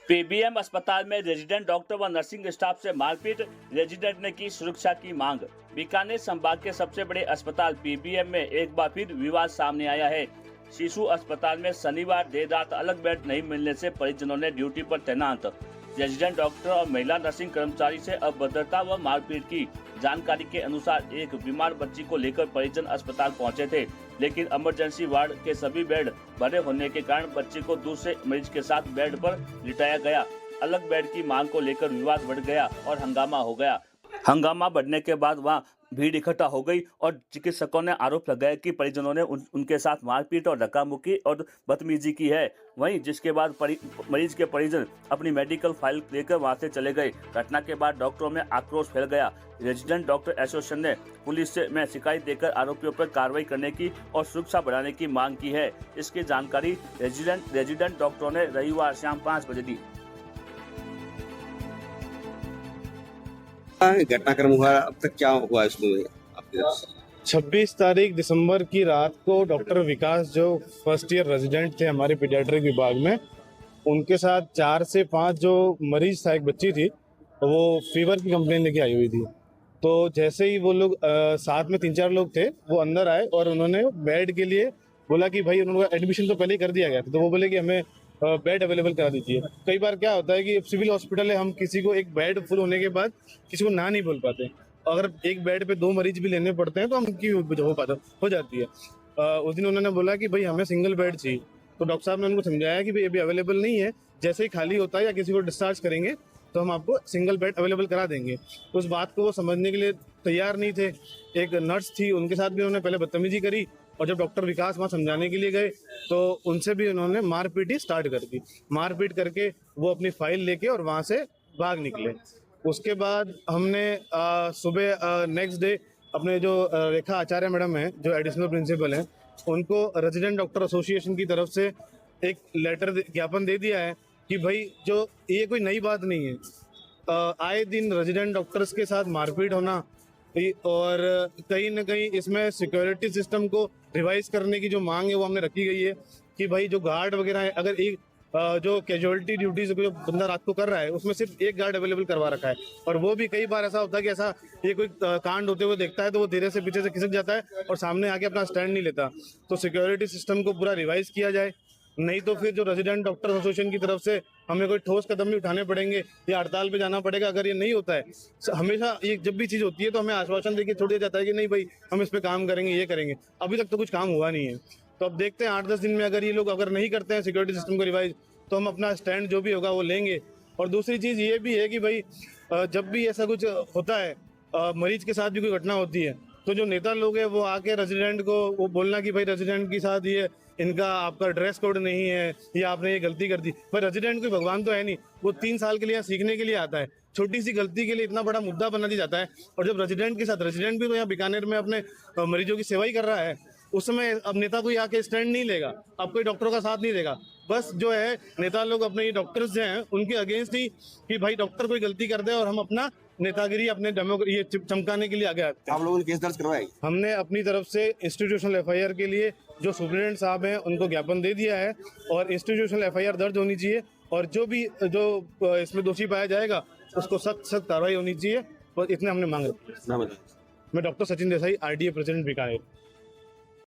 PBM अस्पताल में resident doctor व नर्सिंग स्टाफ से मारपीट, रेजिडेंट ने की सुरक्षा की मांग। बीकानेर संभाग के सबसे बड़े अस्पताल पीबीएम में एक बार फिर विवाद सामने आया है। शिशु अस्पताल में शनिवार देर रात अलग बेड नहीं मिलने से परिजनों ने ड्यूटी पर तैनात रेजिडेंट डॉक्टर और महिला नर्सिंग कर्मचारी से अभद्रता व मारपीट की। जानकारी के अनुसार एक बीमार बच्ची को लेकर परिजन अस्पताल पहुंचे थे, लेकिन इमरजेंसी वार्ड के सभी बेड भरे होने के कारण बच्ची को दूसरे मरीज के साथ बेड पर लिटाया गया। अलग बेड की मांग को लेकर विवाद बढ़ गया और हंगामा हो गया। हंगामा बढ़ने के बाद वहां भीड़ इकट्ठा हो गई और चिकित्सकों ने आरोप लगाया कि परिजनों ने उनके साथ मारपीट और धक्का-मुक्की और बदतमीजी की है। वहीं जिसके बाद मरीज के परिजन अपनी मेडिकल फाइल लेकर वहां से चले गए। घटना के बाद डॉक्टरों में आक्रोश फैल गया। रेजिडेंट डॉक्टर एसोसिएशन ने पुलिस में शिकायत देकर आरोपियों पर कार्रवाई करने की और सुरक्षा बढ़ाने की मांग की है। इसकी जानकारी रेजिडेंट डॉक्टरों ने रविवार शाम 5 बजे दी। घटनाक्रम हुआ, अब तक क्या हुआ इसमें आपकी तरफ से? 26 तारीख दिसंबर की रात को डॉक्टर विकास जो फर्स्ट ईयर रेजिडेंट थे हमारे पीडियाट्रिक विभाग में, उनके साथ 4 से 5 जो मरीज था, एक बच्ची थी, वो फीवर की कंप्लेन लेके आई हुई थी। तो जैसे ही वो लोग साथ में 3-4 लोग थे, वो अंदर आए और उन्होंने बेड के लिए बोला कि भाई उन्होंने एडमिशन तो पहले ही कर दिया गया था, तो वो बोले कि हमें बेड अवेलेबल करा दीजिए। कई बार क्या होता है कि सिविल हॉस्पिटल है, हम किसी को एक बेड फुल होने के बाद किसी को ना नहीं बोल पाते। अगर एक बेड पे 2 मरीज भी लेने पड़ते हैं तो हम की हो जाती है। उस दिन उन्होंने बोला कि भाई हमें सिंगल बेड चाहिए, तो डॉक्टर साहब ने उनको समझाया कि भाई अभी अवेलेबल नहीं है, जैसे ही खाली होता है या किसी को डिस्चार्ज करेंगे तो हम आपको सिंगल बेड अवेलेबल करा देंगे। तो उस बात को वो समझने के लिए तैयार नहीं थे। एक नर्स थी, उनके साथ भी उन्होंने पहले बदतमीजी करी और जब डॉक्टर विकास वहाँ समझाने के लिए गए तो उनसे भी उन्होंने मारपीट ही स्टार्ट कर दी। मारपीट करके वो अपनी फाइल लेके और वहाँ से भाग निकले। उसके बाद हमने सुबह नेक्स्ट डे अपने जो रेखा आचार्य मैडम हैं, जो एडिशनल प्रिंसिपल हैं, उनको रेजिडेंट डॉक्टर एसोसिएशन की तरफ से एक लेटर ज्ञापन दे दिया है कि भाई जो ये कोई नई बात नहीं है। आए दिन रेजिडेंट डॉक्टर्स के साथ मारपीट होना और कहीं ना कहीं इसमें सिक्योरिटी सिस्टम को रिवाइज करने की जो मांग है वो हमने रखी गई है कि भाई जो गार्ड वगैरह है, अगर एक जो कैजुअलिटी ड्यूटीज जो बंदा रात को कर रहा है उसमें सिर्फ एक गार्ड अवेलेबल करवा रखा है, और वो भी कई बार ऐसा होता है कि ऐसा ये कोई कांड होते हुए देखता है तो वो धीरे से पीछे से खिसक जाता है और सामने आके अपना स्टैंड नहीं लेता। तो सिक्योरिटी सिस्टम को पूरा रिवाइज किया जाए, नहीं तो फिर जो रेजिडेंट डॉक्टर एसोसिएशन की तरफ से हमें कोई ठोस कदम भी उठाने पड़ेंगे या हड़ताल पे जाना पड़ेगा अगर ये नहीं होता है। हमेशा ये जब भी चीज़ होती है तो हमें आश्वासन देके छोड़ दिया जाता है कि नहीं भाई हम इस पे काम करेंगे, ये करेंगे। अभी तक तो कुछ काम हुआ नहीं है। तो अब देखते हैं 8-10 दिन में अगर ये लोग अगर नहीं करते हैं सिक्योरिटी सिस्टम को रिवाइज तो हम अपना स्टैंड जो भी होगा वो लेंगे। और दूसरी चीज़ ये भी है कि भाई जब भी ऐसा कुछ होता है, मरीज के साथ भी कोई घटना होती है, तो जो नेता लोग हैं वो आके रेजिडेंट को वो बोलना कि भाई रेजिडेंट के साथ ये इनका आपका ड्रेस कोड नहीं है या आपने ये गलती कर दी। पर रेजिडेंट कोई भगवान तो है नहीं, वो 3 साल के लिए सीखने के लिए आता है। छोटी सी गलती के लिए इतना बड़ा मुद्दा बना दिया जाता है। और जब रेजिडेंट के साथ, रेजिडेंट भी तो यहाँ बीकानेर में अपने मरीजों की सेवा ही कर रहा है, उस समय अब नेता कोई आके स्टैंड नहीं लेगा, अब कोई डॉक्टरों का साथ नहीं देगा। बस जो है नेता लोग अपने डॉक्टर्स जो हैं उनके अगेंस्ट ही कि भाई डॉक्टर कोई गलती कर दे और हम अपना नेतागिरी अपने ये चमकाने के लिए आगे आते हैं। आप लोगों ने केस दर्ज करवाया? हमने अपनी तरफ से इंस्टीट्यूशनल एफआईआर के लिए जो सुप्रीडेंट साहब हैं उनको ज्ञापन दे दिया है और इंस्टीट्यूशनल एफआईआर दर्ज होनी चाहिए और जो इसमें दोषी पाया जाएगा उसको सख्त कार्रवाई होनी चाहिए। और इतने हमने मांग रखी है। नाम बताएं। मैं doctor Sachin Desai, RDA president Bikaner.